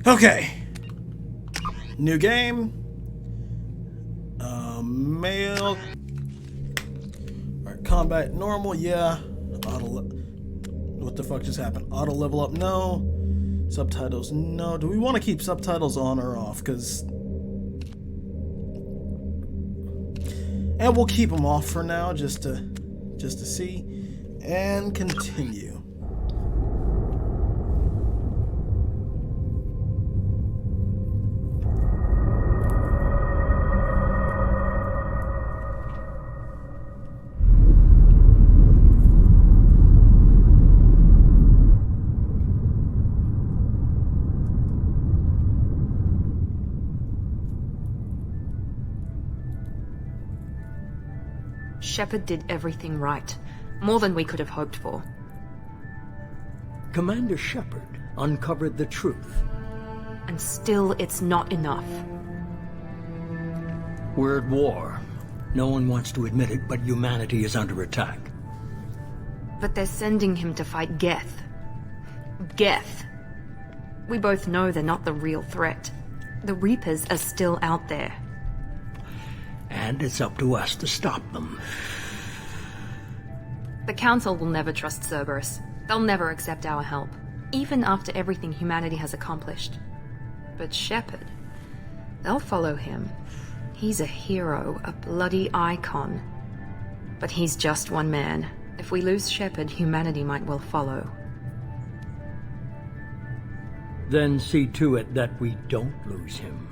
Okay. New game. Male. Alright, combat normal, yeah. What the fuck just happened? Auto level up, no. Subtitles, no. Do we want to keep subtitles on or off? And we'll keep them off for now, just to see. And continue. Shepard did everything right. More than we could have hoped for. Commander Shepard uncovered the truth. And still, it's not enough. We're at war. No one wants to admit it, but humanity is under attack. But they're sending him to fight Geth. Geth. We both know they're not the real threat. The Reapers are still out there. And it's up to us to stop them. The Council will never trust Cerberus. They'll never accept our help, even after everything humanity has accomplished. But Shepard, they'll follow him. He's a hero, a bloody icon. But he's just one man. If we lose Shepard, humanity might well follow. Then see to it that we don't lose him.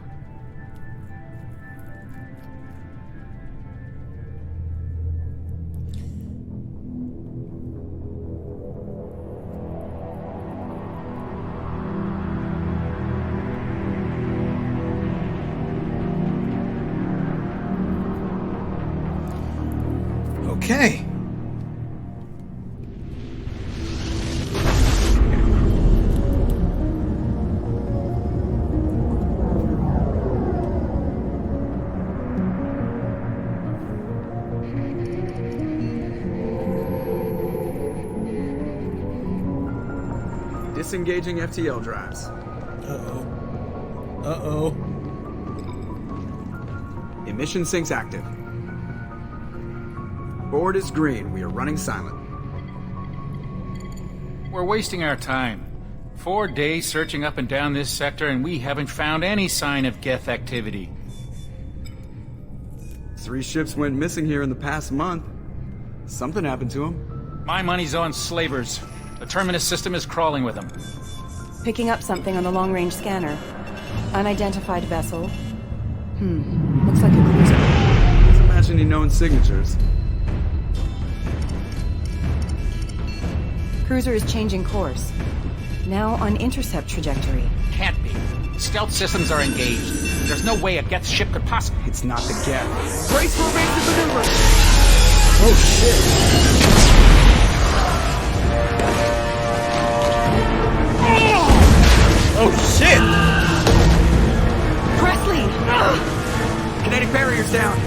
Okay. Disengaging FTL drives. Uh-oh. Uh-oh. Emission sinks active. Board is green. We are running silent. We're wasting our time. 4 days searching up and down this sector, and we haven't found any sign of Geth activity. 3 ships went missing here in the past month. Something happened to them. My money's on slavers. The Terminus system is crawling with them. Picking up something on the long-range scanner. Unidentified vessel. Looks like a cruiser. Doesn't match any known signatures. Cruiser is changing course. Now on intercept trajectory. Can't be. Stealth systems are engaged. There's no way a Geth ship could possibly... It's not the Geth. Brace for evasive maneuver! Oh, shit. Oh, shit! Presley! Kinetic barriers down.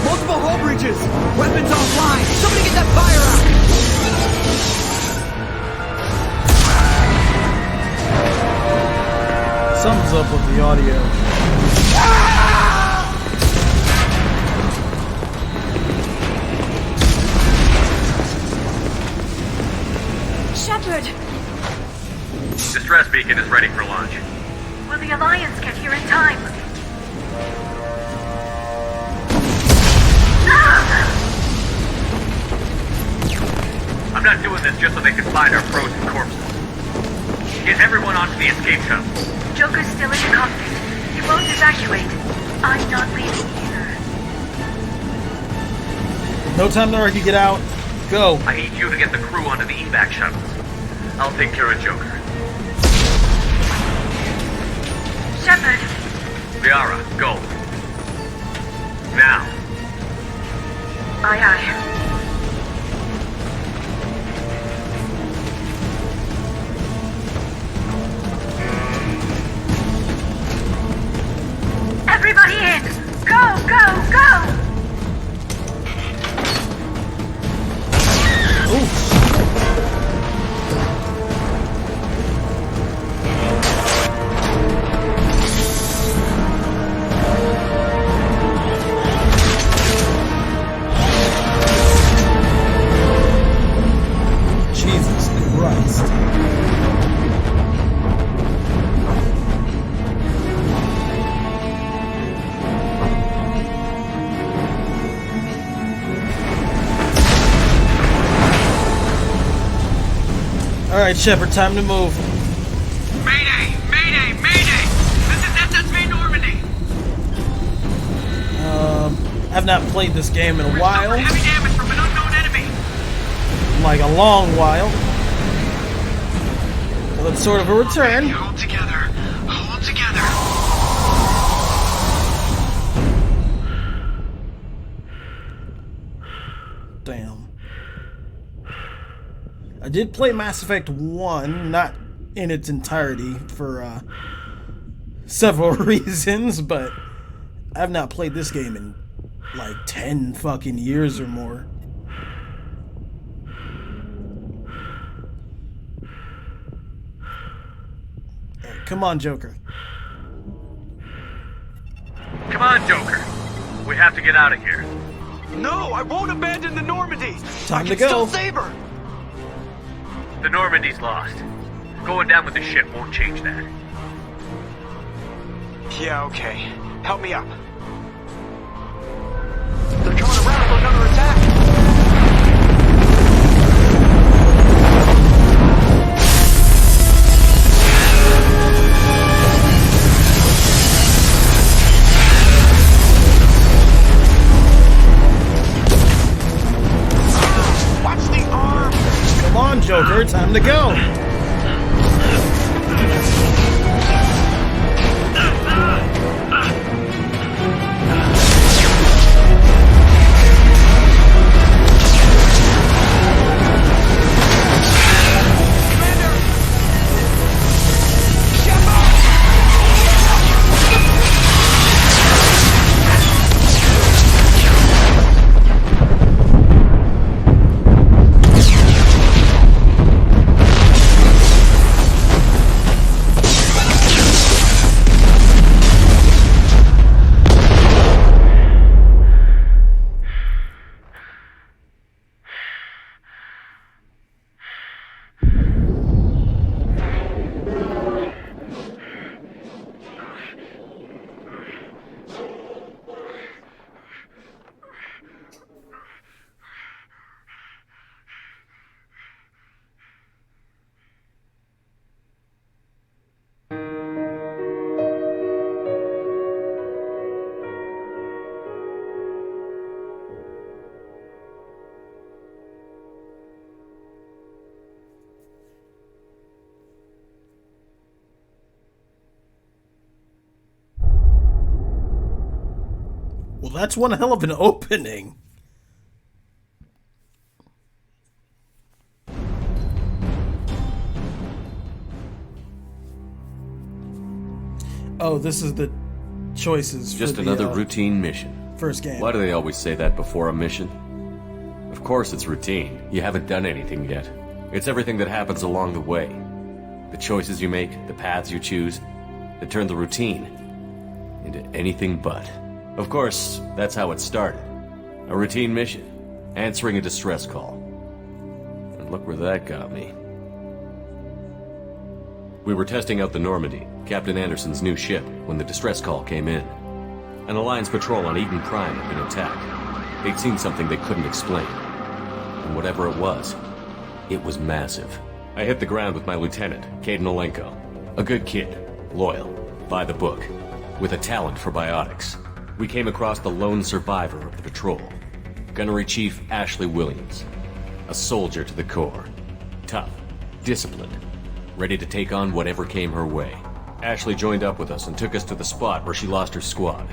Multiple hull breaches. Weapons offline. Somebody get that fire out! Something's up with the audio. Shepard! Distress beacon is ready for launch. Will the Alliance get here in time? I'm not doing this just so they can find our frozen corpses. Get everyone onto the escape shuttle. Joker's still in the cockpit. He won't evacuate. I'm not leaving either. No time to argue, get out. Go. I need you to get the crew onto the evac shuttles. I'll take care of Joker. Shepard! Liara, go. Now. Aye, aye. Everybody in! Go, go, go! Alright, Shepard, time to move. Mayday! Mayday! Mayday! This is SSV Normandy! I've not played this game in a We're while. suffering heavy damage from an unknown enemy! Like a long while. Well, it's sort of a return. Hold together. Hold together. Damn. I did play Mass Effect 1, not in its entirety for several reasons, but I've not played this game in like 10 fucking years or more. Alright, come on, Joker. Come on, Joker. We have to get out of here. No, I won't abandon the Normandy. Time I to can go. Still save her. The Normandy's lost. Going down with the ship won't change that. Yeah, okay. Help me up. They're coming around for another attack. Watch the arm. Come on, Joker, time to go. Well, that's one hell of an opening. Oh, this is the choices for Just the, another routine mission. first game. Why do they always say that before a mission? Of course it's routine. You haven't done anything yet. It's everything that happens along the way. The choices you make, the paths you choose, that turn the routine into anything but. Of course, that's how it started. A routine mission, answering a distress call. And look where that got me. We were testing out the Normandy, Captain Anderson's new ship, when the distress call came in. An Alliance patrol on Eden Prime had been attacked. They'd seen something they couldn't explain. And whatever it was massive. I hit the ground with my lieutenant, Caden Olenko. A good kid, loyal, by the book, with a talent for biotics. We came across the lone survivor of the patrol, Gunnery Chief Ashley Williams. A soldier to the core. Tough, disciplined, ready to take on whatever came her way. Ashley joined up with us and took us to the spot where she lost her squad.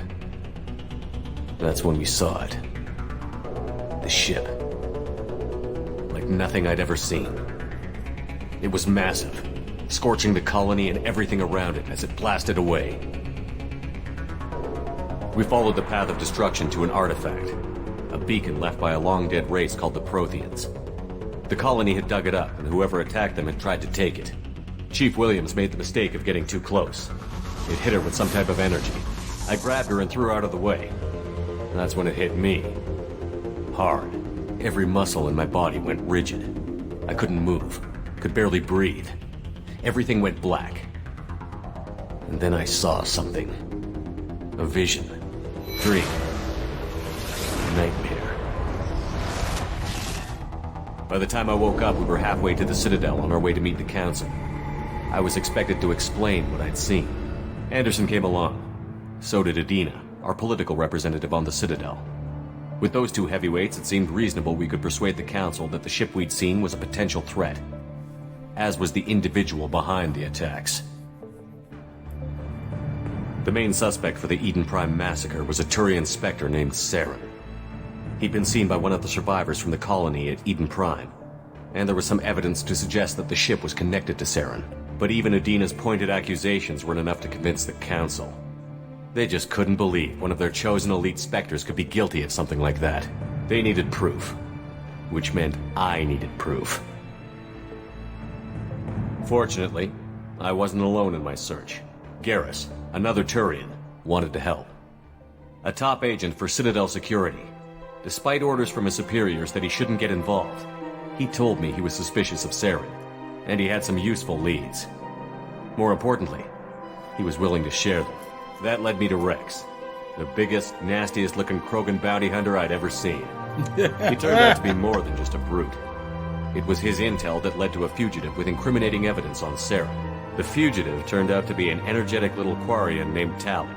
That's when we saw it. The ship. Like nothing I'd ever seen. It was massive, scorching the colony and everything around it as it blasted away. We followed the path of destruction to an artifact, a beacon left by a long-dead race called the Protheans. The colony had dug it up, and whoever attacked them had tried to take it. Chief Williams made the mistake of getting too close. It hit her with some type of energy. I grabbed her and threw her out of the way. And that's when it hit me. Hard. Every muscle in my body went rigid. I couldn't move. Could barely breathe. Everything went black. And then I saw something. A vision. Dream. Nightmare. By the time I woke up, we were halfway to the Citadel on our way to meet the Council. I was expected to explain what I'd seen. Anderson came along. So did Adina, our political representative on the Citadel. With those two heavyweights, it seemed reasonable we could persuade the Council that the ship we'd seen was a potential threat, as was the individual behind the attacks. The main suspect for the Eden Prime massacre was a Turian spectre named Saren. He'd been seen by one of the survivors from the colony at Eden Prime, and there was some evidence to suggest that the ship was connected to Saren. But even Adina's pointed accusations weren't enough to convince the Council. They just couldn't believe one of their chosen elite specters could be guilty of something like that. They needed proof, which meant I needed proof. Fortunately, I wasn't alone in my search. Garrus, another Turian, wanted to help. A top agent for Citadel security. Despite orders from his superiors that he shouldn't get involved, he told me he was suspicious of Saren, and he had some useful leads. More importantly, he was willing to share them. That led me to Rex, the biggest, nastiest-looking Krogan bounty hunter I'd ever seen. He turned out to be more than just a brute. It was his intel that led to a fugitive with incriminating evidence on Saren. The fugitive turned out to be an energetic little Quarian named Tali.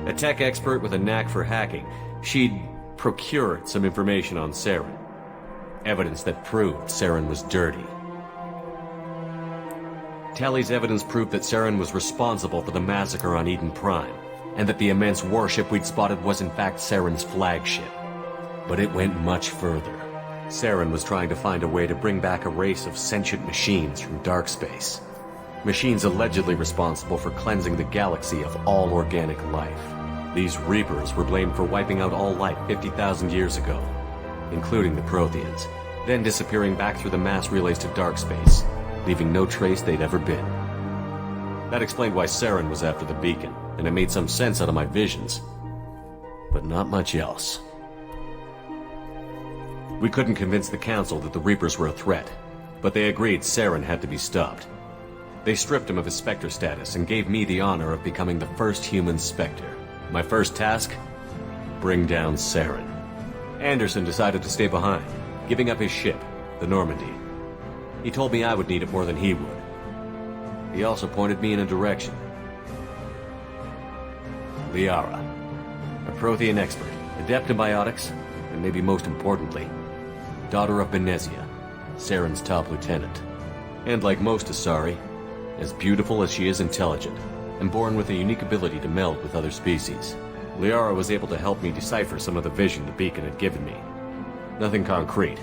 A tech expert with a knack for hacking, she'd procured some information on Saren. Evidence that proved Saren was dirty. Tali's evidence proved that Saren was responsible for the massacre on Eden Prime, and that the immense warship we'd spotted was in fact Saren's flagship. But it went much further. Saren was trying to find a way to bring back a race of sentient machines from dark space. Machines allegedly responsible for cleansing the galaxy of all organic life. These Reapers were blamed for wiping out all life 50,000 years ago, including the Protheans, then disappearing back through the mass relays to dark space, leaving no trace they'd ever been. That explained why Saren was after the beacon, and it made some sense out of my visions. But not much else. We couldn't convince the Council that the Reapers were a threat, but they agreed Saren had to be stopped. They stripped him of his Spectre status and gave me the honor of becoming the first human Spectre. My first task? Bring down Saren. Anderson decided to stay behind, giving up his ship, the Normandy. He told me I would need it more than he would. He also pointed me in a direction. Liara, a Prothean expert, adept in biotics, and maybe most importantly, daughter of Benezia, Saren's top lieutenant. And like most Asari, as beautiful as she is intelligent, and born with a unique ability to meld with other species. Liara was able to help me decipher some of the vision the beacon had given me. Nothing concrete,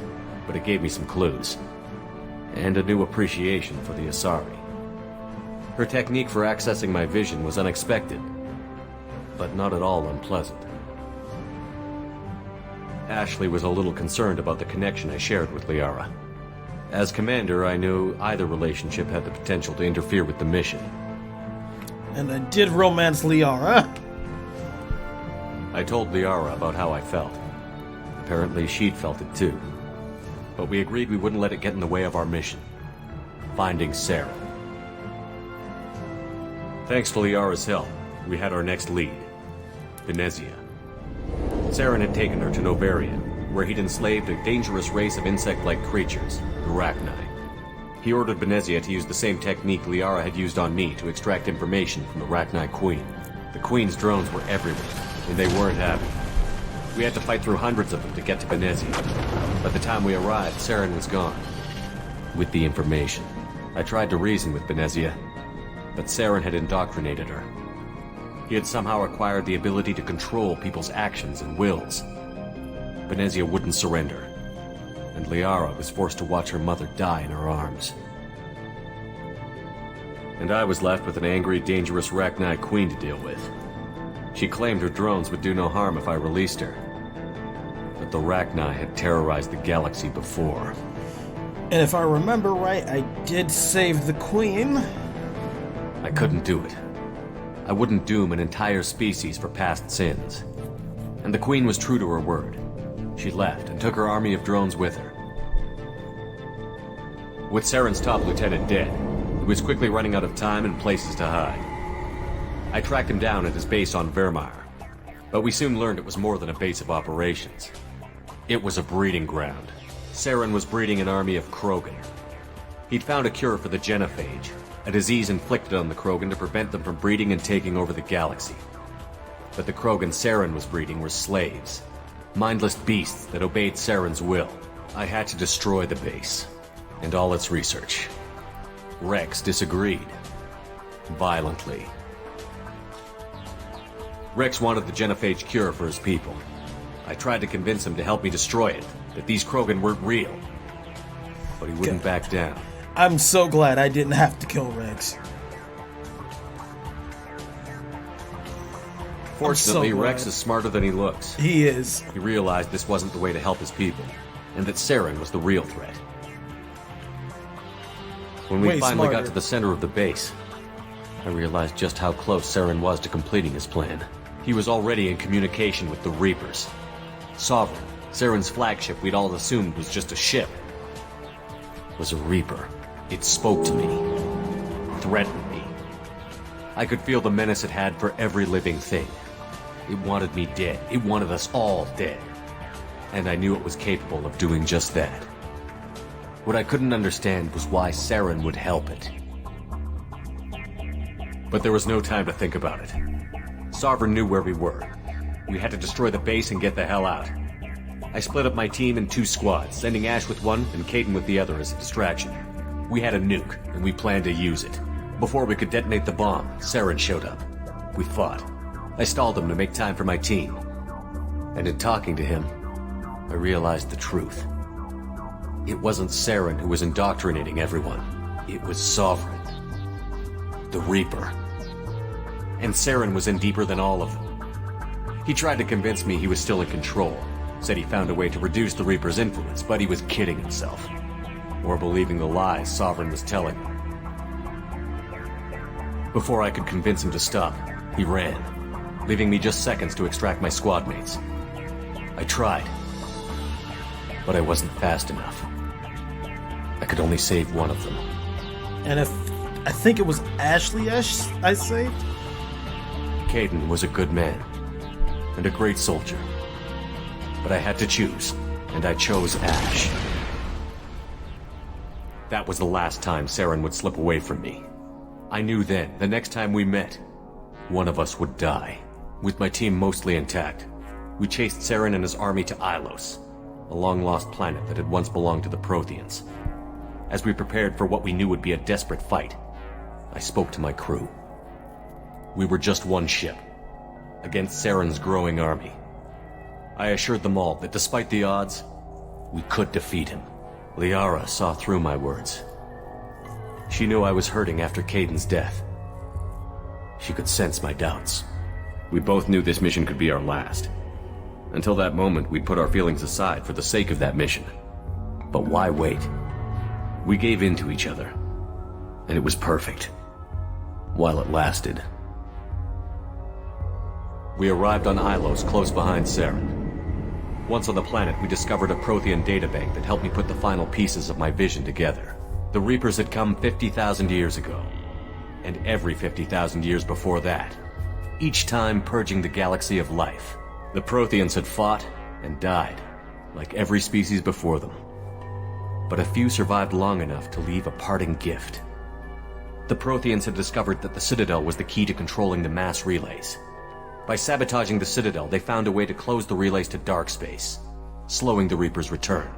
but it gave me some clues. And a new appreciation for the Asari. Her technique for accessing my vision was unexpected, but not at all unpleasant. Ashley was a little concerned about the connection I shared with Liara. As commander, I knew either relationship had the potential to interfere with the mission. And I did romance Liara. I told Liara about how I felt. Apparently she'd felt it too. But we agreed we wouldn't let it get in the way of our mission. Finding Saren. Thanks to Liara's help, we had our next lead. Benezia. Saren had taken her to Novaria, where he'd enslaved a dangerous race of insect-like creatures, the Rachni. He ordered Benezia to use the same technique Liara had used on me to extract information from the Rachni Queen. The Queen's drones were everywhere, and they weren't happy. We had to fight through hundreds of them to get to Benezia. By the time we arrived, Saren was gone. With the information. I tried to reason with Benezia, but Saren had indoctrinated her. He had somehow acquired the ability to control people's actions and wills. Benezia wouldn't surrender, and Liara was forced to watch her mother die in her arms. And I was left with an angry, dangerous Rachni Queen to deal with. She claimed her drones would do no harm if I released her. But the Rachni had terrorized the galaxy before. And if I remember right, I did save the Queen. I couldn't do it. I wouldn't doom an entire species for past sins. And the Queen was true to her word. She left and took her army of drones with her. With Saren's top lieutenant dead, he was quickly running out of time and places to hide. I tracked him down at his base on Vermeer, but we soon learned it was more than a base of operations. It was a breeding ground. Saren was breeding an army of Krogan. He'd found a cure for the genophage, a disease inflicted on the Krogan to prevent them from breeding and taking over the galaxy. But the Krogan Saren was breeding were slaves, mindless beasts that obeyed Saren's will. I had to destroy the base, and all its research. Rex disagreed. Violently. Rex wanted the genophage cure for his people. I tried to convince him to help me destroy it, that these Krogan weren't real. But he wouldn't back down. I'm so glad I didn't have to kill Rex. Fortunately, so Rex is smarter than he looks. He is. He realized this wasn't the way to help his people, and that Saren was the real threat. When we finally got to the center of the base, I realized just how close Saren was to completing his plan. He was already in communication with the Reapers. Sovereign, Saren's flagship we'd all assumed was just a ship, was a Reaper. It spoke to me, threatened me. I could feel the menace it had for every living thing. It wanted me dead. It wanted us all dead. And I knew it was capable of doing just that. What I couldn't understand was why Saren would help it. But there was no time to think about it. Sovereign knew where we were. We had to destroy the base and get the hell out. I split up my team in 2 squads, sending Ash with one and Caden with the other as a distraction. We had a nuke, and we planned to use it. Before we could detonate the bomb, Saren showed up. We fought. I stalled him to make time for my team. And in talking to him, I realized the truth. It wasn't Saren who was indoctrinating everyone. It was Sovereign. The Reaper. And Saren was in deeper than all of them. He tried to convince me he was still in control. Said he found a way to reduce the Reaper's influence, but he was kidding himself. Or believing the lies Sovereign was telling him. Before I could convince him to stop, he ran, leaving me just seconds to extract my squad mates. I tried, but I wasn't fast enough. I could only save one of them. And if I think it was Ashley I saved? Caden was a good man, and a great soldier. But I had to choose, and I chose Ash. That was the last time Saren would slip away from me. I knew then, the next time we met, one of us would die. With my team mostly intact, we chased Saren and his army to Ilos, a long-lost planet that had once belonged to the Protheans. As we prepared for what we knew would be a desperate fight, I spoke to my crew. We were just one ship, against Saren's growing army. I assured them all that despite the odds, we could defeat him. Liara saw through my words. She knew I was hurting after Caden's death. She could sense my doubts. We both knew this mission could be our last. Until that moment, we'd put our feelings aside for the sake of that mission. But why wait? We gave in to each other, and it was perfect. While it lasted. We arrived on Ilos, close behind Saren. Once on the planet, we discovered a Prothean databank that helped me put the final pieces of my vision together. The Reapers had come 50,000 years ago, and every 50,000 years before that, each time purging the galaxy of life. The Protheans had fought and died, like every species before them. But a few survived long enough to leave a parting gift. The Protheans had discovered that the Citadel was the key to controlling the mass relays. By sabotaging the Citadel, they found a way to close the relays to dark space, slowing the Reapers' return,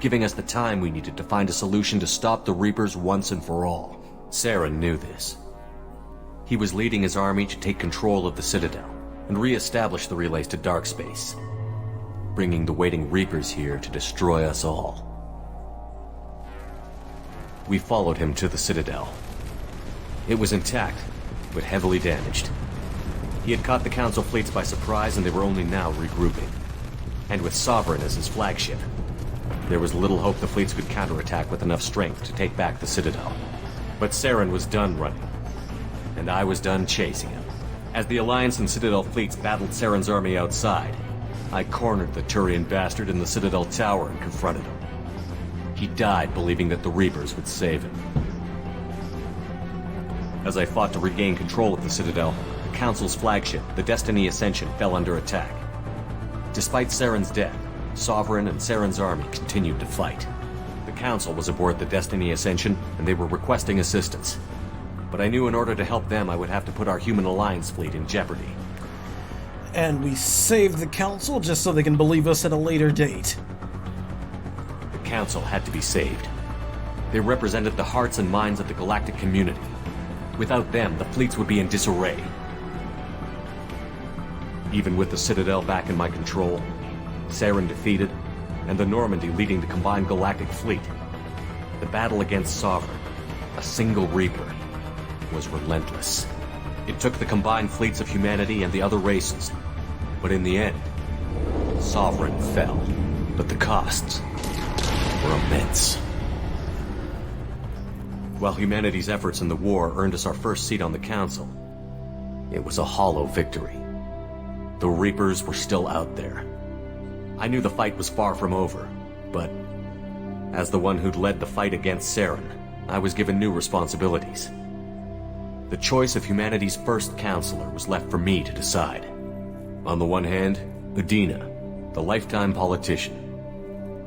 giving us the time we needed to find a solution to stop the Reapers once and for all. Saren knew this. He was leading his army to take control of the Citadel and re-establish the relays to dark space, bringing the waiting Reapers here to destroy us all. We followed him to the Citadel. It was intact, but heavily damaged. He had caught the Council fleets by surprise, and they were only now regrouping. And with Sovereign as his flagship, there was little hope the fleets could counterattack with enough strength to take back the Citadel. But Saren was done running, and I was done chasing him. As the Alliance and Citadel fleets battled Saren's army outside, I cornered the Turian bastard in the Citadel tower and confronted him. He died believing that the Reapers would save him. As I fought to regain control of the Citadel, Council's flagship, the Destiny Ascension, fell under attack. Despite Saren's death, Sovereign and Saren's army continued to fight. The Council was aboard the Destiny Ascension, and they were requesting assistance. But I knew in order to help them, I would have to put our human alliance fleet in jeopardy. And we saved the Council just so they can believe us at a later date. The Council had to be saved. They represented the hearts and minds of the galactic community. Without them, the fleets would be in disarray. Even with the Citadel back in my control, Saren defeated, and the Normandy leading the combined galactic fleet, the battle against Sovereign, a single Reaper, was relentless. It took the combined fleets of humanity and the other races, but in the end, Sovereign fell. But the costs were immense. While humanity's efforts in the war earned us our first seat on the Council, it was a hollow victory. The Reapers were still out there. I knew the fight was far from over, but as the one who'd led the fight against Saren, I was given new responsibilities. The choice of humanity's first counselor was left for me to decide. On the one hand, Udina, the lifetime politician.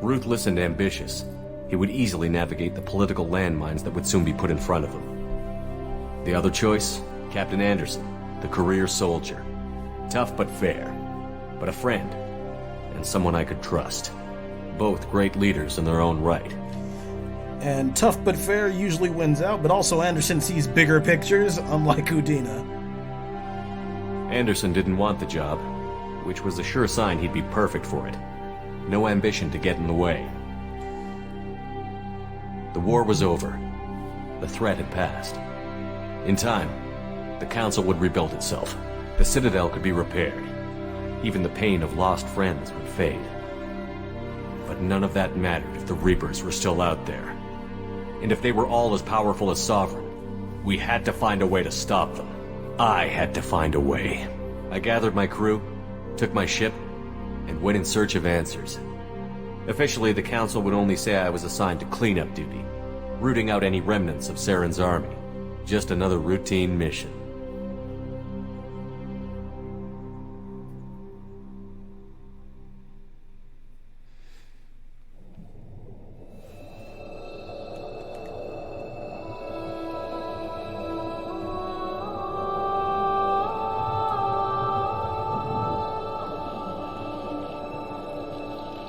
Ruthless and ambitious, he would easily navigate the political landmines that would soon be put in front of him. The other choice, Captain Anderson, the career soldier. Tough but fair, but a friend, and someone I could trust. Both great leaders in their own right. And tough but fair usually wins out, but also Anderson sees bigger pictures, unlike Udina. Anderson didn't want the job, which was a sure sign he'd be perfect for it. No ambition to get in the way. The war was over. The threat had passed. In time, the Council would rebuild itself. The Citadel could be repaired. Even the pain of lost friends would fade. But none of that mattered if the Reapers were still out there. And if they were all as powerful as Sovereign, we had to find a way to stop them. I had to find a way. I gathered my crew, took my ship, and went in search of answers. Officially, the Council would only say I was assigned to cleanup duty, rooting out any remnants of Saren's army. Just another routine mission.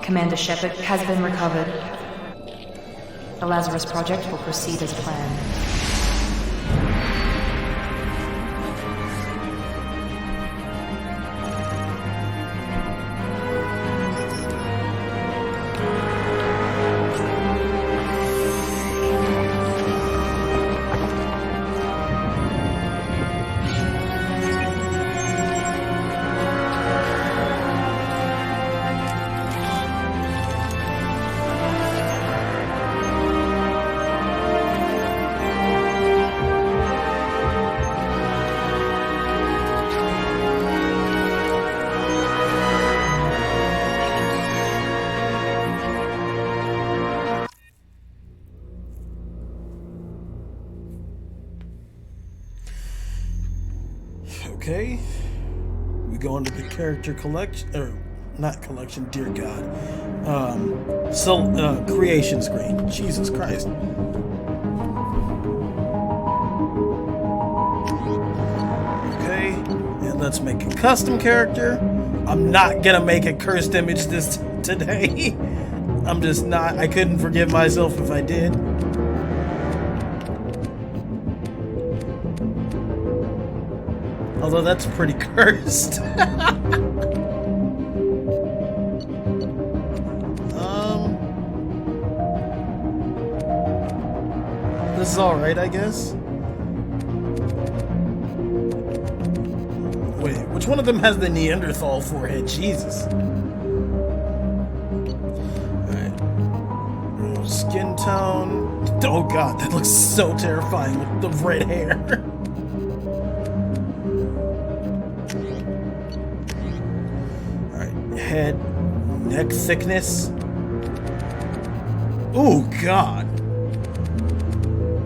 Commander Shepard has been recovered. The Lazarus Project will proceed as planned. Okay, we go into the character collection, or not collection, dear God. Creation screen. Jesus Christ. Okay, and let's make a custom character. I'm not gonna make a cursed image this today. I'm just not. I couldn't forgive myself if I did. Although that's pretty cursed. This is alright, I guess. Wait, which one of them has the Neanderthal forehead? Jesus. Alright. Skin tone. Oh god, that looks so terrifying with the red hair. Head, neck thickness. Oh God.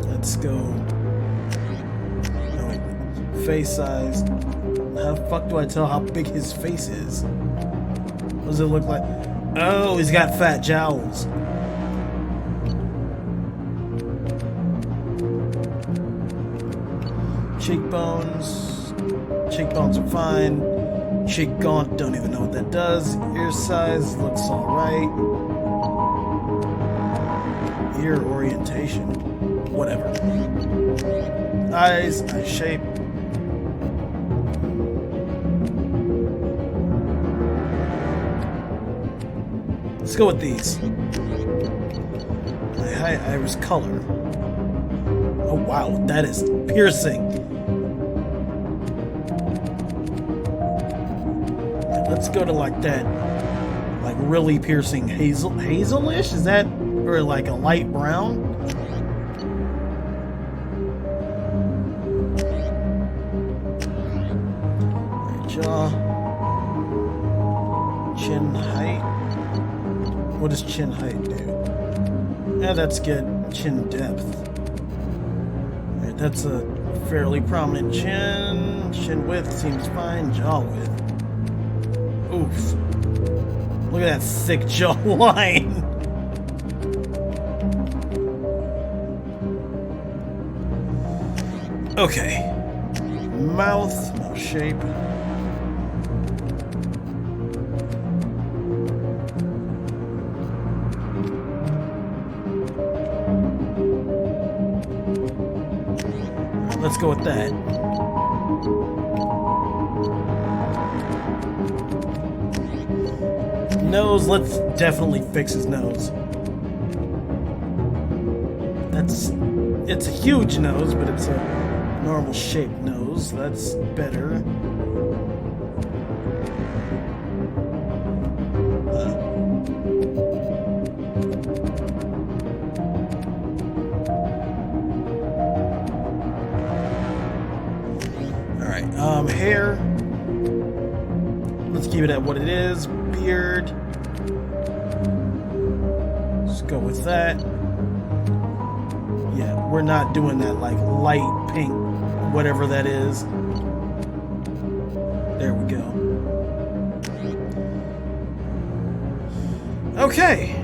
Let's go. Oh, wait. Face size. How the fuck do I tell how big his face is? What does it look like? Oh, he's got fat jowls. Cheekbones. Cheekbones are fine. Cheek gaunt, don't even know what that does. Ear size looks alright. Ear orientation. Whatever. Eyes, eye shape. Let's go with these. High iris color. Oh wow, that is piercing. Let's go to like that, like really piercing hazelish. Is that, or like a light brown? Right, jaw, chin height. What does chin height do? Yeah, that's good. Chin depth. Right, that's a fairly prominent chin. Chin width seems fine. Jaw width. Oof. Look at that thick jawline. Okay. Mouth shape. Let's go with that. Nose, let's definitely fix his nose. It's a huge nose, but it's a normal shaped nose. That's better. Alright, hair. Let's keep it at what it is. Beard. Let's go with that. Yeah, we're not doing that like light pink, whatever that is. There we go. Okay.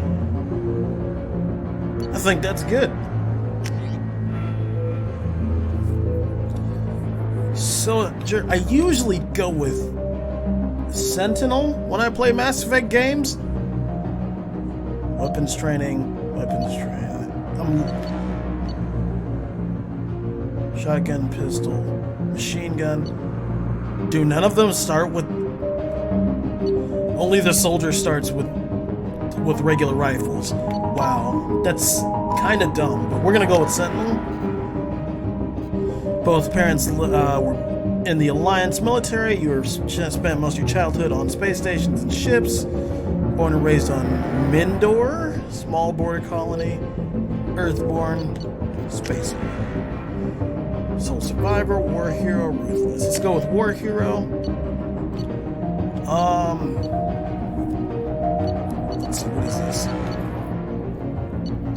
I think that's good. So, I usually go with Sentinel when I play Mass Effect games. Weapons training. Shotgun, pistol, machine gun. Do none of them start with... Only the soldier starts with regular rifles. Wow, that's kind of dumb, but we're gonna go with Sentinel. Both parents were in the Alliance military. You spent most of your childhood on space stations and ships. Born and raised on Mindor, small border colony, Earthborn, space. Soul survivor, war hero, ruthless. Let's go with war hero. Let's see, what is this?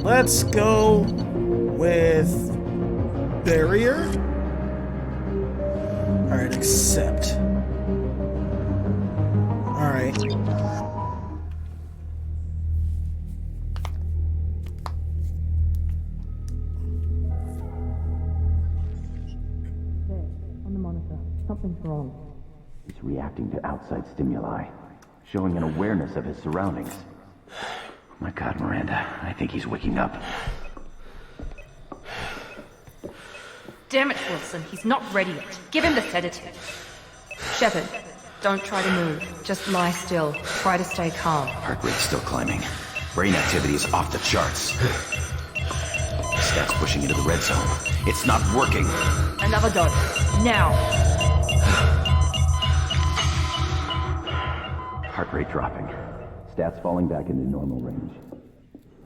Let's go with barrier. Alright, accept. Alright. On the monitor. Something's wrong. He's reacting to outside stimuli, showing an awareness of his surroundings. Oh my God, Miranda, I think he's waking up. Damn it, Wilson, he's not ready yet. Give him the sedative. Shepard, don't try to move. Just lie still. Try to stay calm. Heart rate's still climbing. Brain activity is off the charts. Stats pushing into the red zone. It's not working. Another dose. Now. Heart rate dropping. Stats falling back into normal range.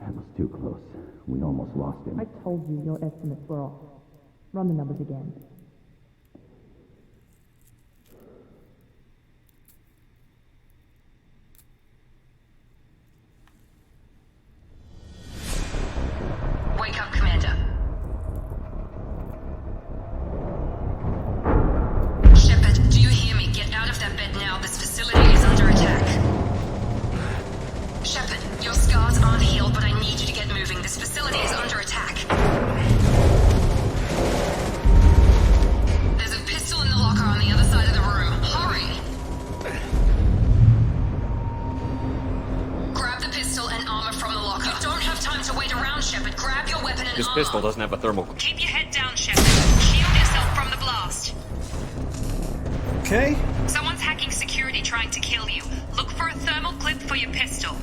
That was too close. We almost lost him. I told you your estimates were off. Run the numbers again. Wake up, Commander. Shepard, do you hear me? Get out of that bed now. This facility is under attack. pistol doesn't have a thermal... Keep your head down, Shepard. Shield yourself from the blast. Okay. Someone's hacking security trying to kill you. Look for a thermal clip for your pistol.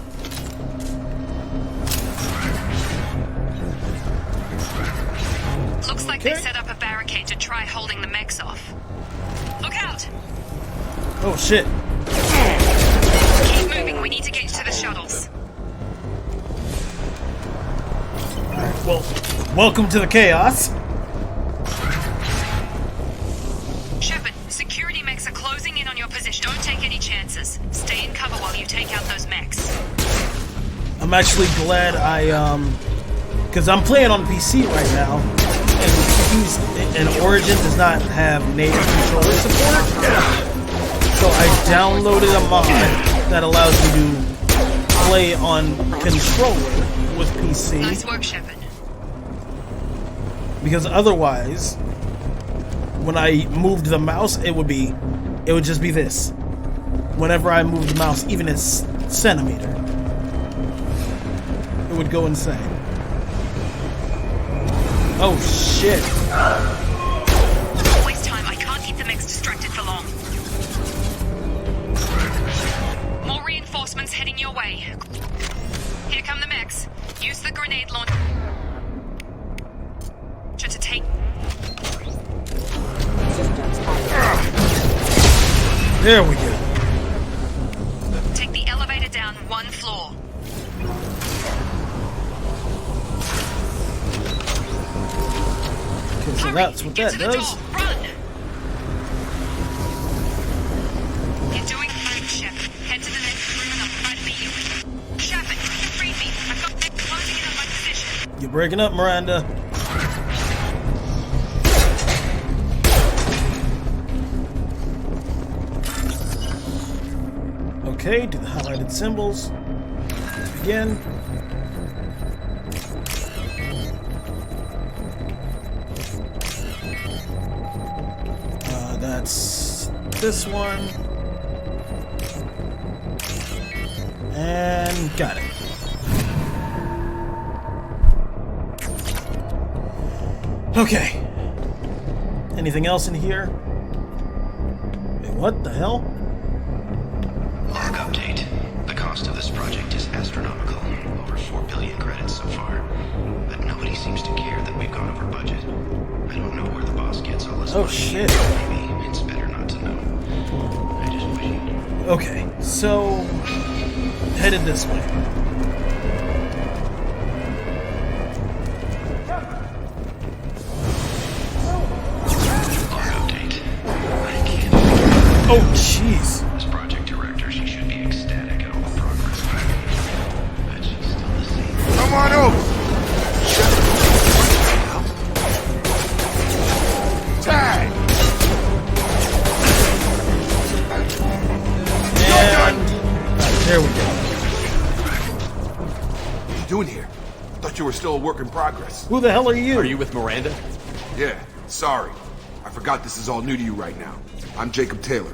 Looks like they set up a barricade to try holding the mechs off. Look out! Oh shit. Keep moving, we need to get to the shuttles. Alright, well, welcome to the chaos. Shepard, security mechs are closing in on your position. Don't take any chances. Stay in cover while you take out those mechs. I'm actually glad because I'm playing on PC right now, and Origin does not have native controller support. So I downloaded a mod that allows you to play on controller with PC. Nice work, Shepard. Because otherwise, when I moved the mouse, it would just be this. Whenever I moved the mouse, even a centimeter, it would go insane. Oh shit! Don't waste time. I can't keep the mechs distracted for long. More reinforcements heading your way. Here come the mechs. Use the grenade launcher to take. There we go. Take the elevator down one floor. Okay, so that's what that does. Run! You're doing great, Shepard. Head to the next room and I'll try to beat you. Shepard, free me. I've got them closing in on my position. You're breaking up, Miranda. Okay, do the highlighted symbols. Begin. That's this one. And got it. Okay. Anything else in here? Wait, what the hell? Log update. The cost of this project is astronomical. Over 4 billion credits so far. But nobody seems to care that we've gone over budget. I don't know where the boss gets all this money. Oh shit. Maybe it's better not to know. I just wish he knew. Okay, so headed this way. Log update. I can't. Oh jeez. As project director, she should be ecstatic at all the progress. But she's still the same. Come on over. Tag. And there we go. What are you doing here? Thought you were still a work in progress. Who the hell are you? Are you with Miranda? Yeah, sorry. I forgot this is all new to you right now. I'm Jacob Taylor.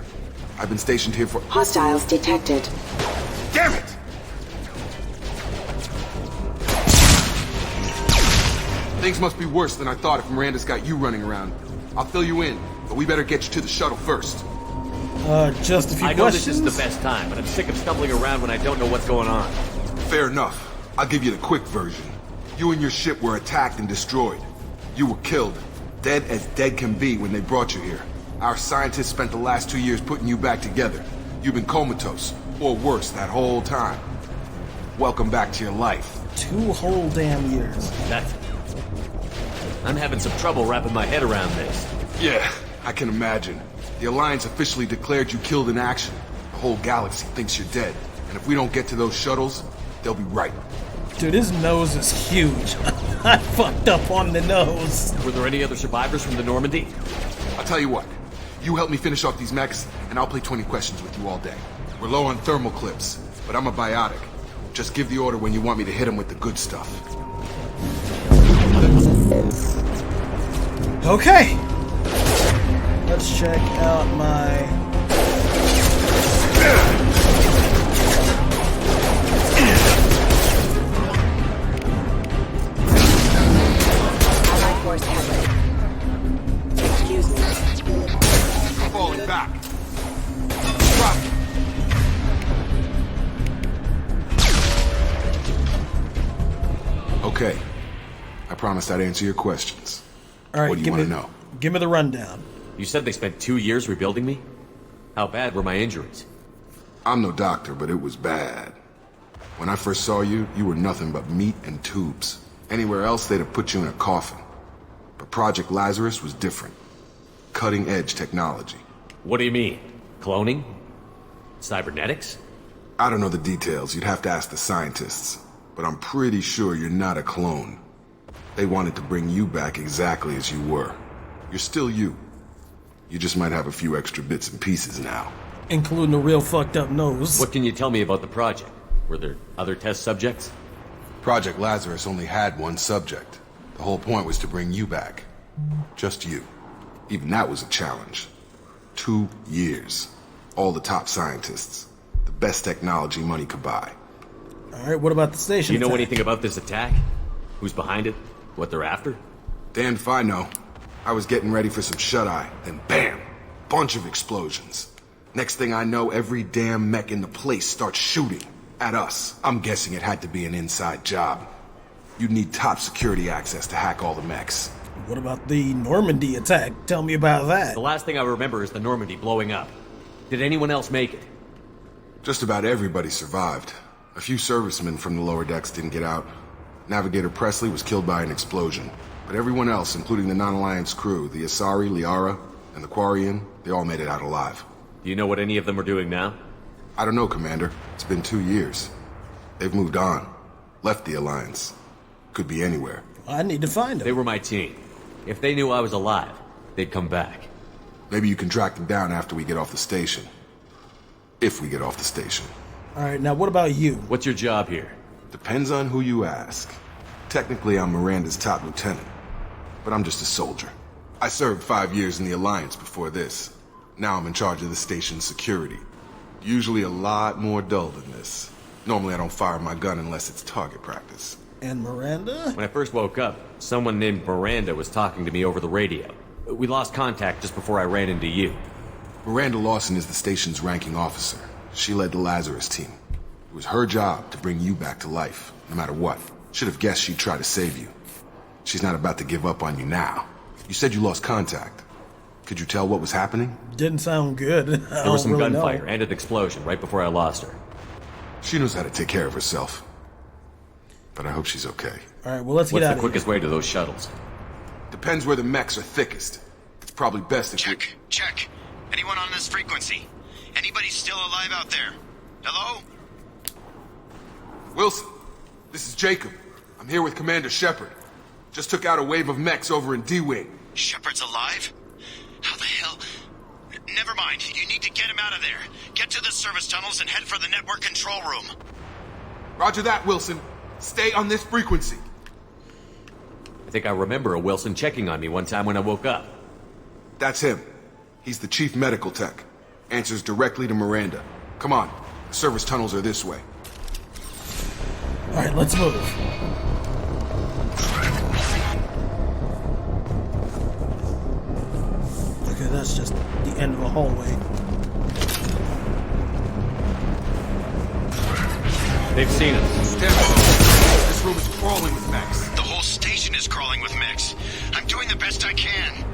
I've been stationed here for... Hostiles detected. Damn it! Things must be worse than I thought if Miranda's got you running around. I'll fill you in, but we better get you to the shuttle first. Just a few questions. I know this is the best time, but I'm sick of stumbling around when I don't know what's going on. Fair enough. I'll give you the quick version. You and your ship were attacked and destroyed. You were killed. Dead as dead can be when they brought you here. Our scientists spent the last 2 years putting you back together. You've been comatose, or worse, that whole time. Welcome back to your life. 2 whole damn years. That's... I'm having some trouble wrapping my head around this. Yeah, I can imagine. The Alliance officially declared you killed in action. The whole galaxy thinks you're dead. And if we don't get to those shuttles, they'll be right. Dude, his nose is huge. I fucked up on the nose. Were there any other survivors from the Normandy? I'll tell you what. You help me finish off these mechs, and I'll play 20 questions with you all day. We're low on thermal clips, but I'm a biotic. Just give the order when you want me to hit them with the good stuff. Okay. Let's check out my... force heavily. Excuse me. Falling back. Drop. Okay. I promised I'd answer your questions. All right, what do you want to know? Give me the rundown. You said they spent 2 years rebuilding me? How bad were my injuries? I'm no doctor, but it was bad. When I first saw you, you were nothing but meat and tubes. Anywhere else, they'd have put you in a coffin. But Project Lazarus was different. Cutting-edge technology. What do you mean? Cloning? Cybernetics? I don't know the details. You'd have to ask the scientists. But I'm pretty sure you're not a clone. They wanted to bring you back exactly as you were. You're still you. You just might have a few extra bits and pieces now. Including a real fucked up nose. What can you tell me about the project? Were there other test subjects? Project Lazarus only had one subject. The whole point was to bring you back. Just you. Even that was a challenge. 2 years. All the top scientists. The best technology money could buy. Alright, what about the station Do you know attack? anything about this attack? Who's behind it? What they're after? Damned if I know. I was getting ready for some shut-eye, then bam! Bunch of explosions. Next thing I know, every damn mech in the place starts shooting. At us. I'm guessing it had to be an inside job. You'd need top security access to hack all the mechs. What about the Normandy attack? Tell me about that. The last thing I remember is the Normandy blowing up. Did anyone else make it? Just about everybody survived. A few servicemen from the lower decks didn't get out. Navigator Presley was killed by an explosion. But everyone else, including the non-Alliance crew, the Asari, Liara, and the Quarian, they all made it out alive. Do you know what any of them are doing now? I don't know, Commander. It's been 2 years. They've moved on. Left the Alliance. Could be anywhere. I need to find them. They were my team. If they knew I was alive, they'd come back. Maybe you can track them down after we get off the station. If we get off the station. Alright, now what about you? What's your job here? Depends on who you ask. Technically, I'm Miranda's top lieutenant. But I'm just a soldier. I served 5 years in the Alliance before this. Now I'm in charge of the station's security. Usually a lot more dull than this. Normally I don't fire my gun unless it's target practice. And Miranda? When I first woke up, someone named Miranda was talking to me over the radio. We lost contact just before I ran into you. Miranda Lawson is the station's ranking officer. She led the Lazarus team. It was her job to bring you back to life, no matter what. Should have guessed she'd try to save you. She's not about to give up on you now. You said you lost contact. Could you tell what was happening? Didn't sound good. There was some gunfire and an explosion right before I lost her. She knows how to take care of herself. But I hope she's okay. Alright, well let's get What's out the of quickest way to those shuttles? Depends where the mechs are thickest. It's probably best if Check. Anyone on this frequency? Anybody still alive out there? Hello? Wilson, this is Jacob. I'm here with Commander Shepard. Just took out a wave of mechs over in D-Wing. Shepard's alive? How the hell? Never mind. You need to get him out of there. Get to the service tunnels and head for the network control room. Roger that, Wilson. Stay on this frequency. I think I remember a Wilson checking on me one time when I woke up. That's him. He's the chief medical tech. Answers directly to Miranda. Come on. The service tunnels are this way. Alright, let's move. Okay, that's just the end of a hallway. They've seen us. This room is crawling with mechs. The whole station is crawling with mechs. I'm doing the best I can.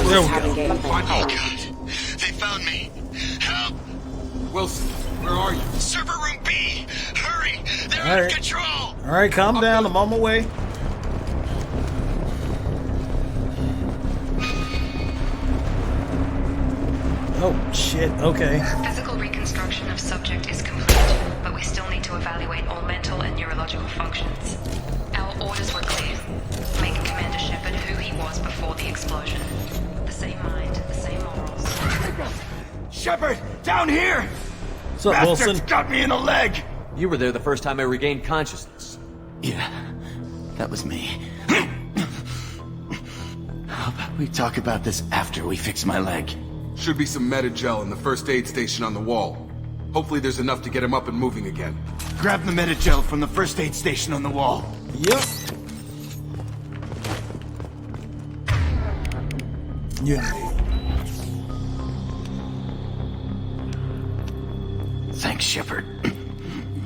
There we go. Oh God. They found me. Help! Wilson, where are you? Server room B! Hurry! They're out of control! Alright, calm down. I'm on my way. Oh, shit. Okay. Physical reconstruction of subject is complete, but we still need to evaluate all mental and neurological functions. Our orders were clear. Make Commander Shepard who he was before the explosion. The same mind, the same morals. Shepard! Down here! What's up, Bastards Wilson? got me in the leg! You were there the first time I regained consciousness. Yeah, that was me. How about we talk about this after we fix my leg? Should be some Metagel in the first aid station on the wall. Hopefully there's enough to get him up and moving again. Grab the Metagel from the first aid station on the wall. Yep. Unity. Thanks, Shepard.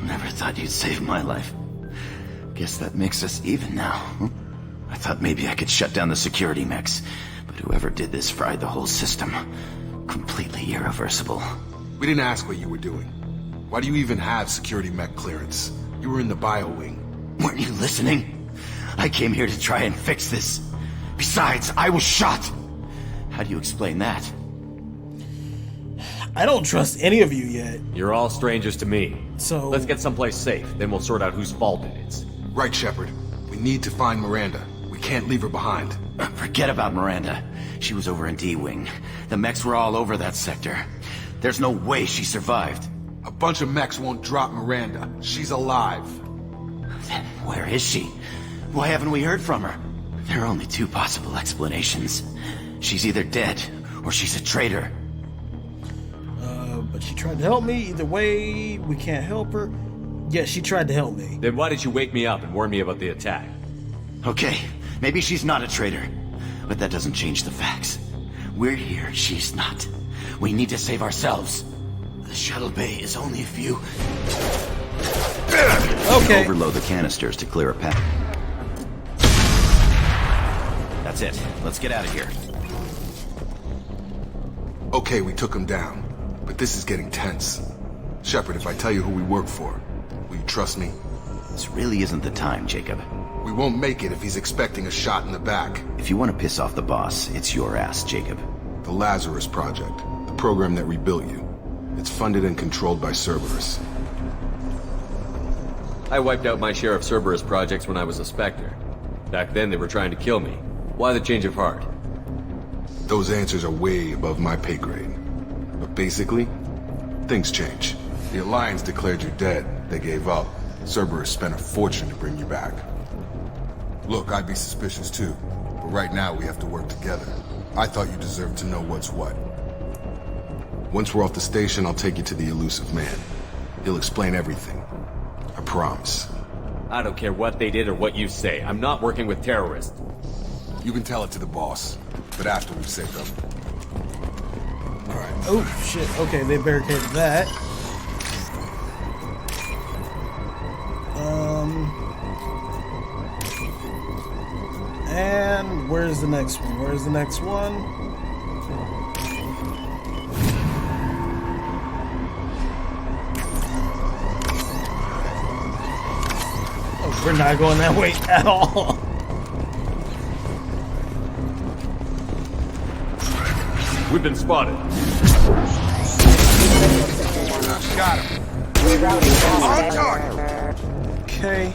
Never thought you'd save my life. Guess that makes us even now. I thought maybe I could shut down the security mechs, but whoever did this fried the whole system. Completely irreversible. We didn't ask what you were doing. Why do you even have security mech clearance? You were in the bio wing. Weren't you listening? I came here to try and fix this. Besides, I was shot. How do you explain that? I don't trust any of you yet. You're all strangers to me. So let's get someplace safe, then we'll sort out whose fault it is. Right, Shepard. We need to find Miranda. We can't leave her behind. Forget about Miranda. She was over in D-Wing. The mechs were all over that sector. There's no way she survived. A bunch of mechs won't drop Miranda. She's alive. Then where is she? Why haven't we heard from her? There are only two possible explanations. She's either dead, or she's a traitor. But she tried to help me. Either way, we can't help her. Yeah, she tried to help me. Then why did you wake me up and warn me about the attack? Okay, maybe she's not a traitor, but that doesn't change the facts. We're here, she's not. We need to save ourselves. The shuttle bay is only a few... Okay. Overload the canisters to clear a path. That's it. Let's get out of here. Okay, we took him down. But this is getting tense. Shepard, if I tell you who we work for, will you trust me? This really isn't the time, Jacob. We won't make it if he's expecting a shot in the back. If you want to piss off the boss, it's your ass, Jacob. The Lazarus Project, the program that rebuilt you. It's funded and controlled by Cerberus. I wiped out my share of Cerberus projects when I was a Spectre. Back then they were trying to kill me. Why the change of heart? Those answers are way above my pay grade. But basically, things change. The Alliance declared you dead. They gave up. Cerberus spent a fortune to bring you back. Look, I'd be suspicious too. But right now we have to work together. I thought you deserved to know what's what. Once we're off the station, I'll take you to the elusive man. He'll explain everything. I promise. I don't care what they did or what you say. I'm not working with terrorists. You can tell it to the boss, but after we've saved them. Alright. Oh, shit. Okay, they barricaded that. And where's the next one? Where's the next one? Oh, we're not going that way at all. We've been spotted. Got him. On target. Okay.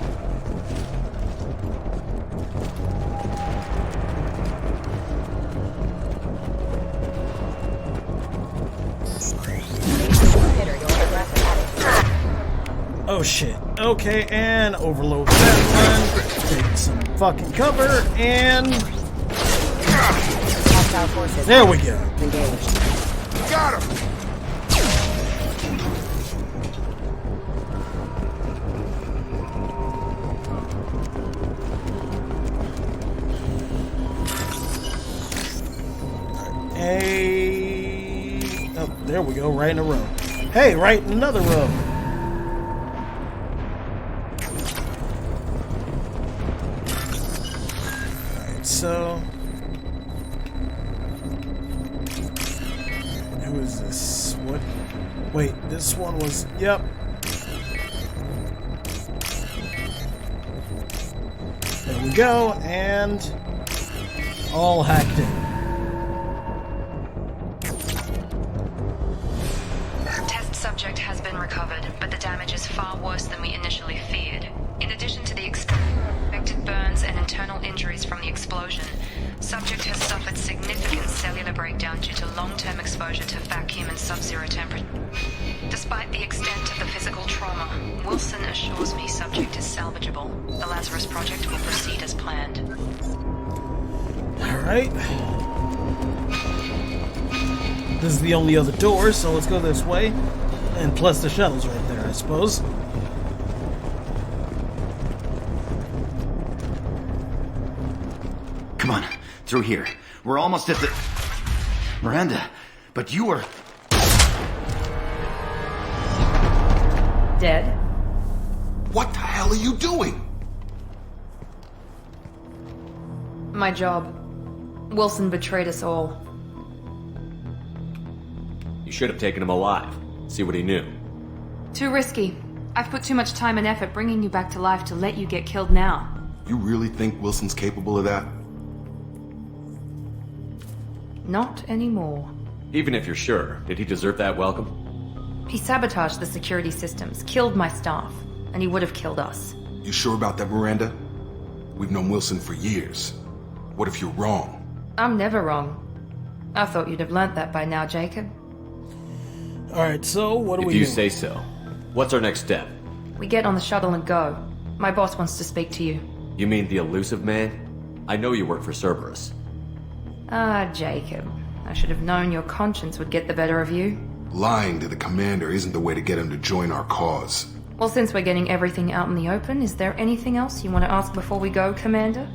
Oh shit. Okay, and overload that one. Take some fucking cover, and... there we go. Got him! Oh, there we go, right in a row. Hey, right in another row. Alright, so... who is this? What? Wait, this one was... yep. There we go, and... all hacked in. Subject has been recovered, but the damage is far worse than we initially feared. In addition to the expected burns and internal injuries from the explosion, subject has suffered significant cellular breakdown due to long-term exposure to vacuum and sub-zero temperature. Despite the extent of the physical trauma, Wilson assures me subject is salvageable. The Lazarus Project will proceed as planned. Alright. This is the only other door, so let's go this way. And plus the shuttle's right there, I suppose. Come on, through here. We're almost at the... Miranda, but you were... Dead? What the hell are you doing? My job. Wilson betrayed us all. You should have taken him alive. See what he knew. Too risky. I've put too much time and effort bringing you back to life to let you get killed now. You really think Wilson's capable of that? Not anymore. Even if you're sure, did he deserve that welcome? He sabotaged the security systems, killed my staff, and he would have killed us. You sure about that, Miranda? We've known Wilson for years. What if you're wrong? I'm never wrong. I thought you'd have learnt that by now, Jacob. Alright, so what do we do? If you say so. What's our next step? We get on the shuttle and go. My boss wants to speak to you. You mean the elusive man? I know you work for Cerberus. Ah, Jacob. I should have known your conscience would get the better of you. Lying to the commander isn't the way to get him to join our cause. Well, since we're getting everything out in the open, is there anything else you want to ask before we go, Commander?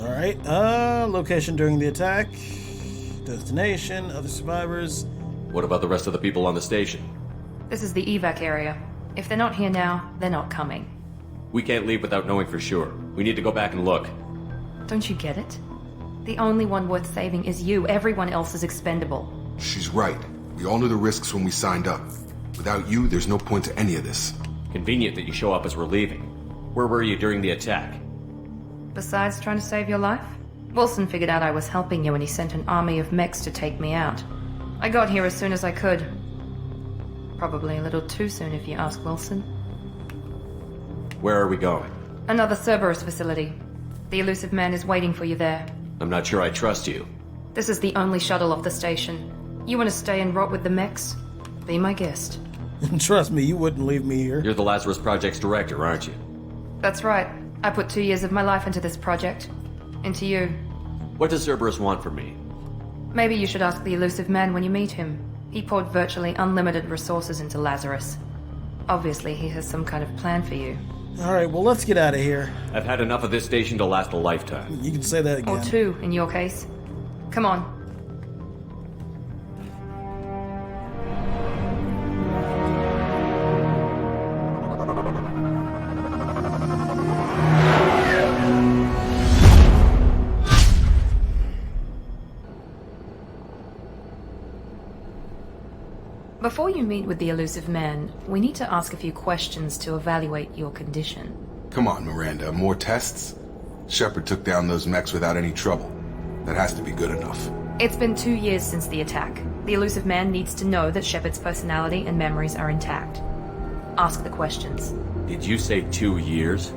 Alright, location during the attack, destination, other survivors. What about the rest of the people on the station? This is the evac area. If they're not here now, they're not coming. We can't leave without knowing for sure. We need to go back and look. Don't you get it? The only one worth saving is you. Everyone else is expendable. She's right. We all knew the risks when we signed up. Without you, there's no point to any of this. Convenient that you show up as we're leaving. Where were you during the attack? Besides trying to save your life, Wilson figured out I was helping you and he sent an army of mechs to take me out. I got here as soon as I could. Probably a little too soon if you ask Wilson. Where are we going? Another Cerberus facility. The elusive man is waiting for you there. I'm not sure I trust you. This is the only shuttle off the station. You want to stay and rot with the mechs? Be my guest. Trust me, you wouldn't leave me here. You're the Lazarus Project's director, aren't you? That's right. I put 2 years of my life into this project. Into you. What does Cerberus want from me? Maybe you should ask the elusive man when you meet him. He poured virtually unlimited resources into Lazarus. Obviously, he has some kind of plan for you. Alright, well, let's get out of here. I've had enough of this station to last a lifetime. You can say that again. Or 2, in your case. Come on. Before you meet with the elusive man, we need to ask a few questions to evaluate your condition. Come on, Miranda, more tests? Shepard took down those mechs without any trouble. That has to be good enough. It's been 2 years since the attack. The elusive man needs to know that Shepard's personality and memories are intact. Ask the questions. Did you say 2 years?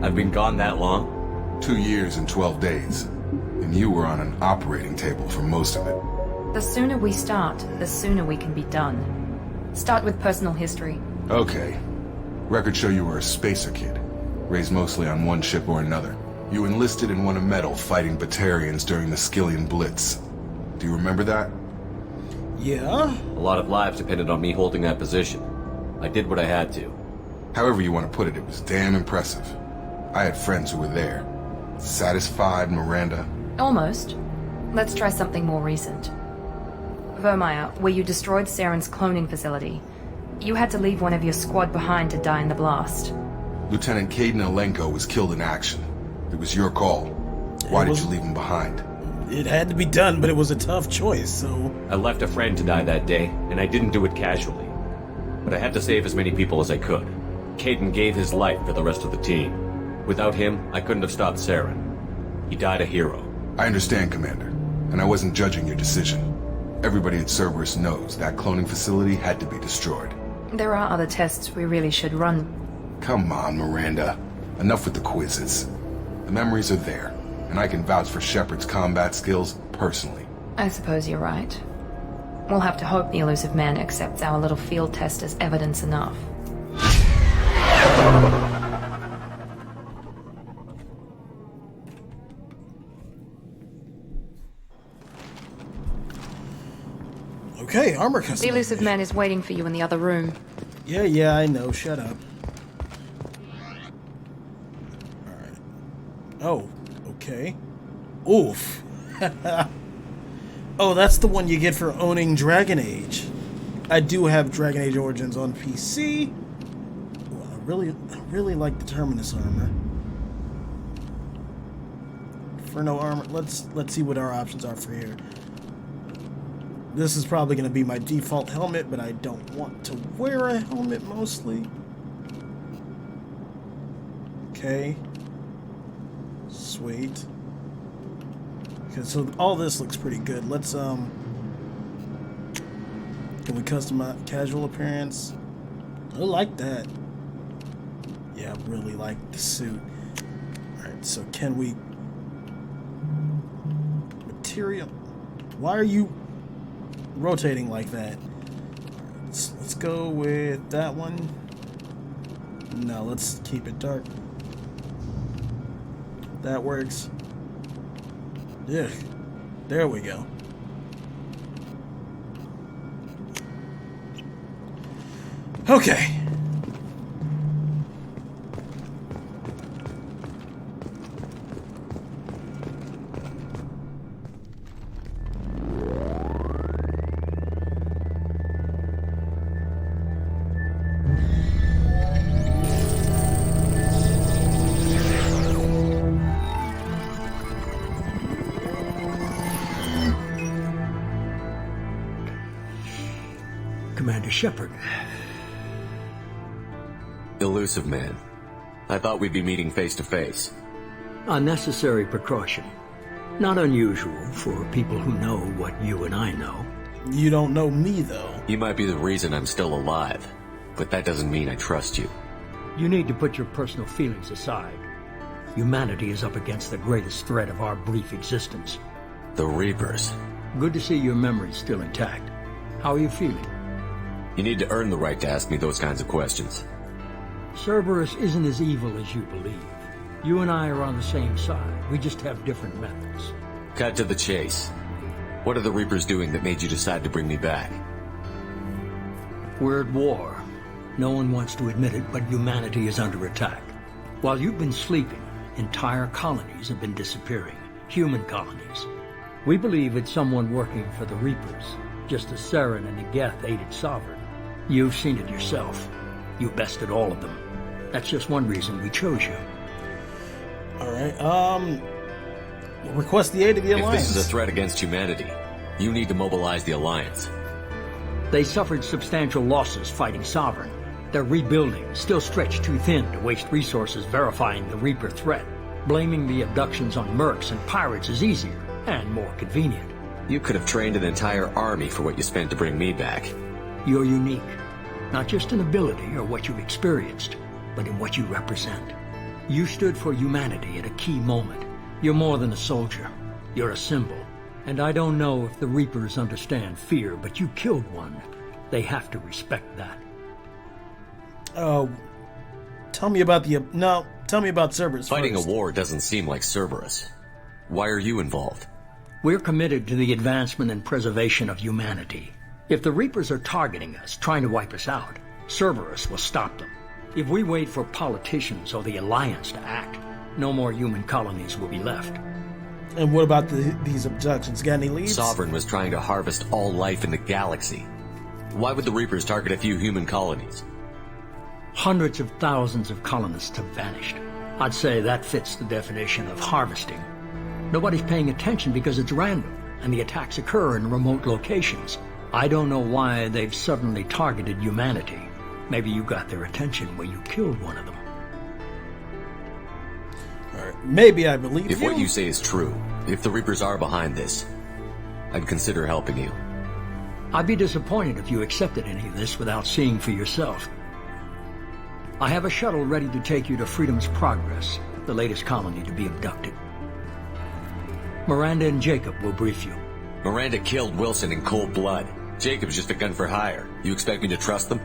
I've been gone that long? 2 years and 12 days. And you were on an operating table for most of it. The sooner we start, the sooner we can be done. Start with personal history. Okay. Records show you were a spacer kid, raised mostly on one ship or another. You enlisted and won a medal fighting Batarians during the Skillian Blitz. Do you remember that? Yeah. A lot of lives depended on me holding that position. I did what I had to. However you want to put it, it was damn impressive. I had friends who were there. Satisfied, Miranda? Almost. Let's try something more recent. Vermeer, where you destroyed Saren's cloning facility. You had to leave one of your squad behind to die in the blast. Lieutenant Caden Alenko was killed in action. It was your call. Why did you leave him behind? It had to be done, but it was a tough choice, so... I left a friend to die that day, and I didn't do it casually. But I had to save as many people as I could. Caden gave his life for the rest of the team. Without him, I couldn't have stopped Saren. He died a hero. I understand, Commander, and I wasn't judging your decision. Everybody at Cerberus knows that cloning facility had to be destroyed. There are other tests we really should run. Come on, Miranda. Enough with the quizzes. The memories are there, and I can vouch for Shepard's combat skills personally. I suppose you're right. We'll have to hope the elusive man accepts our little field test as evidence enough. Okay, armor custom. The elusive man is waiting for you in the other room. Yeah, I know. Shut up. Alright. Oh, okay. Oof. Oh, that's the one you get for owning Dragon Age. I do have Dragon Age Origins on PC. Well, I really like the Terminus armor. For no armor, let's see what our options are for here. This is probably going to be my default helmet, but I don't want to wear a helmet mostly. Okay. Sweet. Okay, so all this looks pretty good. Let's can we customize casual appearance? I like that. Yeah, I really like the suit. Alright, so can we material? Why are you rotating like that? Let's go with that one. No, let's keep it dark. That works. Yeah, there we go. Okay. Commander Shepard. Elusive man. I thought we'd be meeting face to face. A necessary precaution. Not unusual for people who know what you and I know. You don't know me, though. You might be the reason I'm still alive, but that doesn't mean I trust you. You need to put your personal feelings aside. Humanity is up against the greatest threat of our brief existence. The Reapers. Good to see your memory's still intact. How are you feeling? You need to earn the right to ask me those kinds of questions. Cerberus isn't as evil as you believe. You and I are on the same side. We just have different methods. Cut to the chase. What are the Reapers doing that made you decide to bring me back? We're at war. No one wants to admit it, but humanity is under attack. While you've been sleeping, entire colonies have been disappearing. Human colonies. We believe it's someone working for the Reapers, just as Saren and the Geth aided Sovereign. You've seen it yourself. You bested all of them. That's just one reason we chose you. Alright, request the aid of the Alliance. If this is a threat against humanity, you need to mobilize the Alliance. They suffered substantial losses fighting Sovereign. They're rebuilding, still stretched too thin to waste resources verifying the Reaper threat. Blaming the abductions on mercs and pirates is easier and more convenient. You could have trained an entire army for what you spent to bring me back. You're unique. Not just in ability or what you've experienced, but in what you represent. You stood for humanity at a key moment. You're more than a soldier. You're a symbol. And I don't know if the Reapers understand fear, but you killed one. They have to respect that. Tell me about tell me about Cerberus Fighting first. a war doesn't seem like Cerberus. Why are you involved? We're committed to the advancement and preservation of humanity. If the Reapers are targeting us, trying to wipe us out, Cerberus will stop them. If we wait for politicians or the Alliance to act, no more human colonies will be left. And what about these abductions? Got any leads? Sovereign was trying to harvest all life in the galaxy. Why would the Reapers target a few human colonies? Hundreds of thousands of colonists have vanished. I'd say that fits the definition of harvesting. Nobody's paying attention because it's random, and the attacks occur in remote locations. I don't know why they've suddenly targeted humanity. Maybe you got their attention when you killed one of them. Alright, maybe I believe you. If what you say is true, if the Reapers are behind this, I'd consider helping you. I'd be disappointed if you accepted any of this without seeing for yourself. I have a shuttle ready to take you to Freedom's Progress, the latest colony to be abducted. Miranda and Jacob will brief you. Miranda killed Wilson in cold blood. Jacob's just a gun for hire. You expect me to trust them?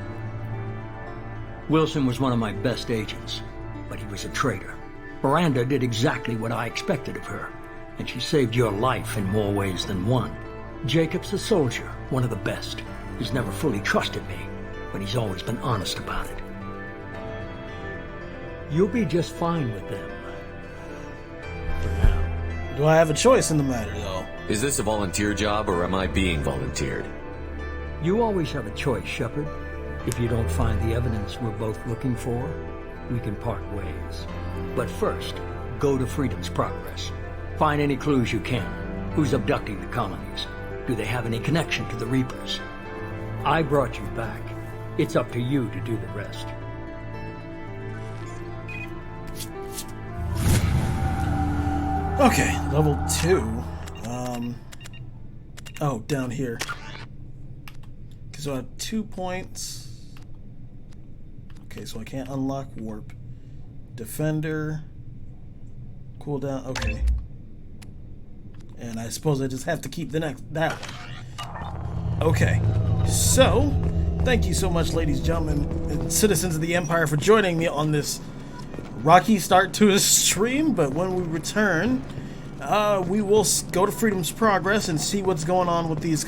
Wilson was one of my best agents, but he was a traitor. Miranda did exactly what I expected of her, and she saved your life in more ways than one. Jacob's a soldier, one of the best. He's never fully trusted me, but he's always been honest about it. You'll be just fine with them. For now. Do I have a choice in the matter, though? Is this a volunteer job, or am I being volunteered? You always have a choice, Shepard. If you don't find the evidence we're both looking for, we can part ways. But first, go to Freedom's Progress. Find any clues you can. Who's abducting the colonies? Do they have any connection to the Reapers? I brought you back. It's up to you to do the rest. Okay, level 2. Oh, down here. So I have 2 points. Okay, so I can't unlock warp. Defender. Cooldown. Okay. And I suppose I just have to keep that one. Okay. So, thank you so much, ladies, gentlemen, and citizens of the Empire, for joining me on this rocky start to a stream. But when we return, we will go to Freedom's Progress and see what's going on with these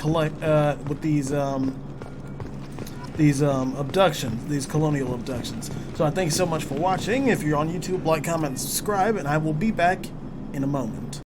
abductions, these colonial abductions. So I thank you so much for watching. If you're on YouTube, like, comment, and subscribe, and I will be back in a moment.